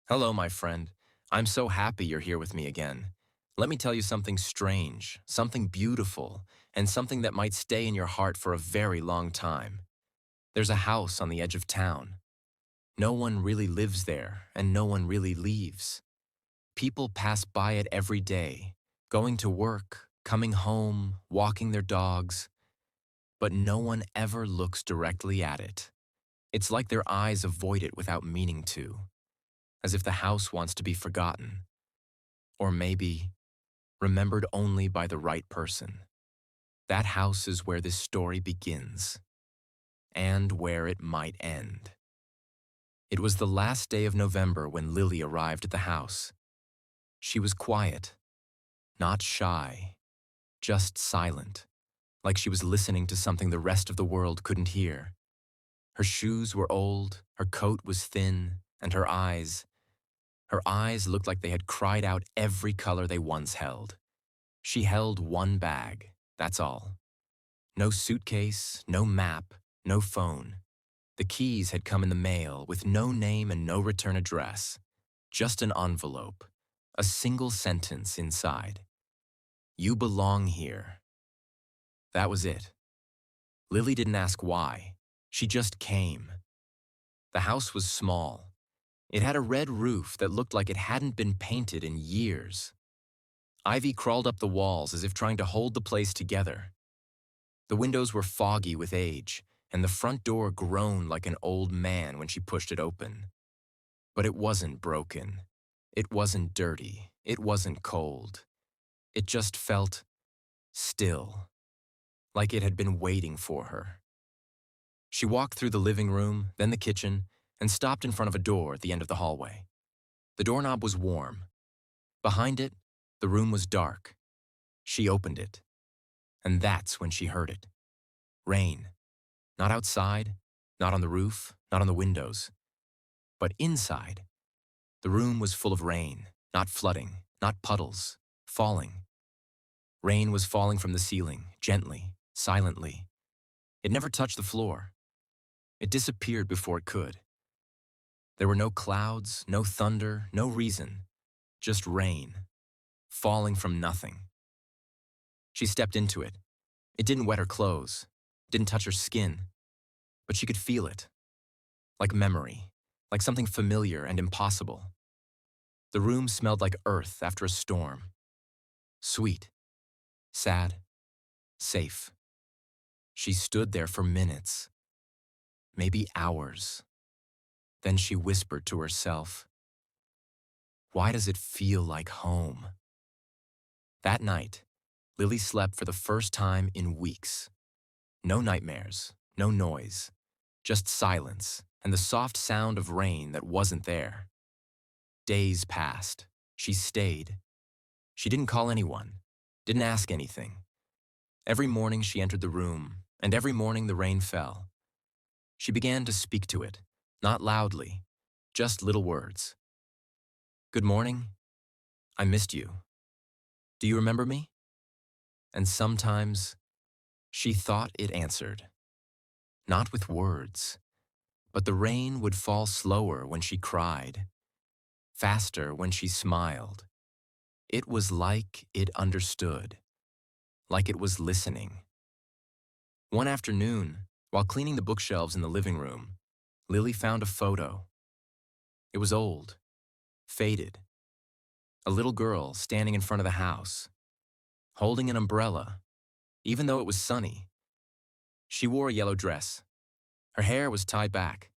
Hello, my friend. I'm so happy you're here with me again. Let me tell you something strange, something beautiful, and something that might stay in your heart for a very long time. There's a house on the edge of town. No one really lives there, and no one really leaves. People pass by it every day, going to work, coming home, walking their dogs, but no one ever looks directly at it. It's like their eyes avoid it without meaning to, as if the house wants to be forgotten. Or maybe remembered only by the right person. That house is where this story begins, and where it might end. It was the last day of November when Lily arrived at the house. She was quiet, not shy, just silent, like she was listening to something the rest of the world couldn't hear. Her shoes were old, her coat was thin, and her eyes looked like they had cried out every color they once held. She held one bag, that's all. No suitcase, no map, no phone. The keys had come in the mail with no name and no return address. Just an envelope, a single sentence inside. You belong here. That was it. Lily didn't ask why. She just came. The house was small. It had a red roof that looked like it hadn't been painted in years. Ivy crawled up the walls as if trying to hold the place together. The windows were foggy with age, and the front door groaned like an old man when she pushed it open. But it wasn't broken. It wasn't dirty. It wasn't cold. It just felt still, like it had been waiting for her. She walked through the living room, then the kitchen, and stopped in front of a door at the end of the hallway. The doorknob was warm. Behind it, the room was dark. She opened it, and that's when she heard it. Rain. Not outside, not on the roof, not on the windows, but inside. The room was full of rain, not flooding, not puddles, falling. Rain was falling from the ceiling, gently, silently. It never touched the floor. It disappeared before it could. There were no clouds, no thunder, no reason, just rain, falling from nothing. She stepped into it. It didn't wet her clothes, didn't touch her skin, but she could feel it, like memory, like something familiar and impossible. The room smelled like earth after a storm. Sweet, sad, safe. She stood there for minutes, maybe hours. Then she whispered to herself, "Why does it feel like home?" That night, Lily slept for the first time in weeks. No nightmares, no noise, just silence and the soft sound of rain that wasn't there. Days passed. She stayed. She didn't call anyone, didn't ask anything. Every morning she entered the room, and every morning the rain fell. She began to speak to it, not loudly, just little words. "Good morning. I missed you. Do you remember me?" And sometimes she thought it answered, not with words, but the rain would fall slower when she cried, faster when she smiled. It was like it understood, like it was listening. One afternoon, while cleaning the bookshelves in the living room, Lily found a photo. It was old, faded. A little girl standing in front of the house, holding an umbrella, even though it was sunny. She wore a yellow dress. Her hair was tied back.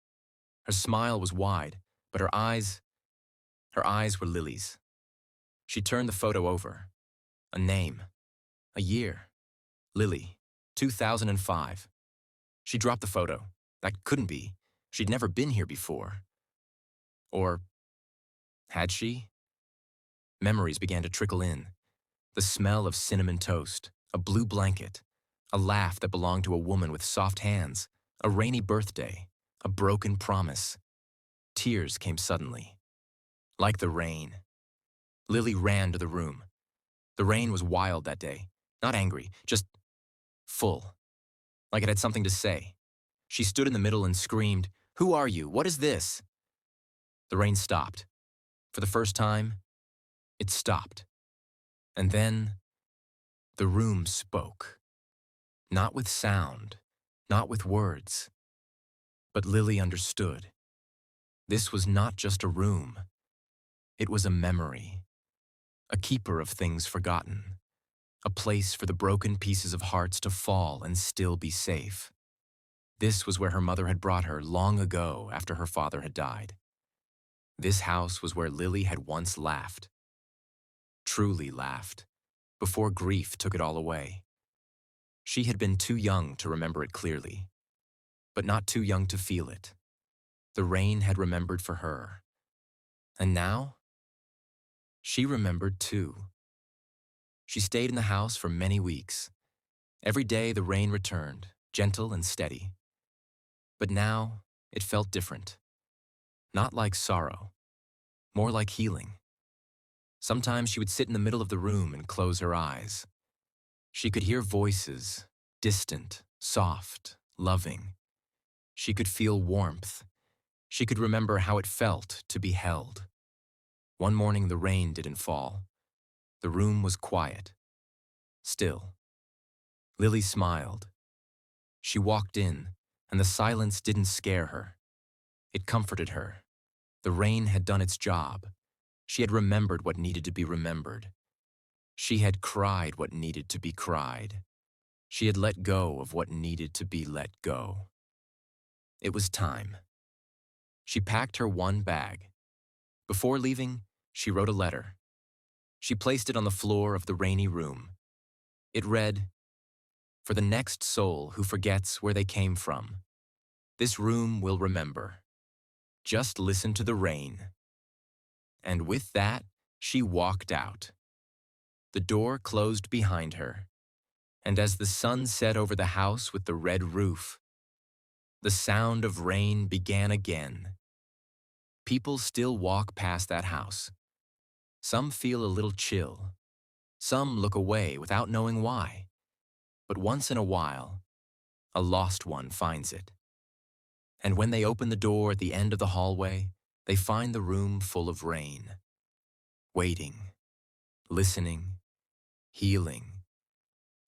Her smile was wide, but her eyes were Lily's. She turned the photo over. A name, a year. Lily, 2005. She dropped the photo. That couldn't be. She'd never been here before. Or had she? Memories began to trickle in. The smell of cinnamon toast, a blue blanket, a laugh that belonged to a woman with soft hands, a rainy birthday, a broken promise. Tears came suddenly, like the rain. Lily ran to the room. The rain was wild that day, not angry, just full, like it had something to say. She stood in the middle and screamed, "Who are you? What is this?" The rain stopped. For the first time, it stopped. And then the room spoke. Not with sound, not with words, but Lily understood. This was not just a room. It was a memory, a keeper of things forgotten, a place for the broken pieces of hearts to fall and still be safe. This was where her mother had brought her long ago after her father had died. This house was where Lily had once laughed, truly laughed, before grief took it all away. She had been too young to remember it clearly, but not too young to feel it. The rain had remembered for her. And now, she remembered too. She stayed in the house for many weeks. Every day the rain returned, gentle and steady. But now, it felt different. Not like sorrow, more like healing. Sometimes she would sit in the middle of the room and close her eyes. She could hear voices, distant, soft, loving. She could feel warmth. She could remember how it felt to be held. One morning the rain didn't fall. The room was quiet, still. Lily smiled. She walked in, and the silence didn't scare her. It comforted her. The rain had done its job. She had remembered what needed to be remembered. She had cried what needed to be cried. She had let go of what needed to be let go. It was time. She packed her one bag. Before leaving, she wrote a letter. She placed it on the floor of the rainy room. It read, "For the next soul who forgets where they came from, this room will remember. Just listen to the rain." And with that, she walked out. The door closed behind her, and as the sun set over the house with the red roof, the sound of rain began again. People still walk past that house. Some feel a little chill. Some look away without knowing why. But once in a while, a lost one finds it. And when they open the door at the end of the hallway, they find the room full of rain, waiting, listening, healing,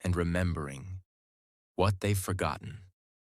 and remembering what they've forgotten.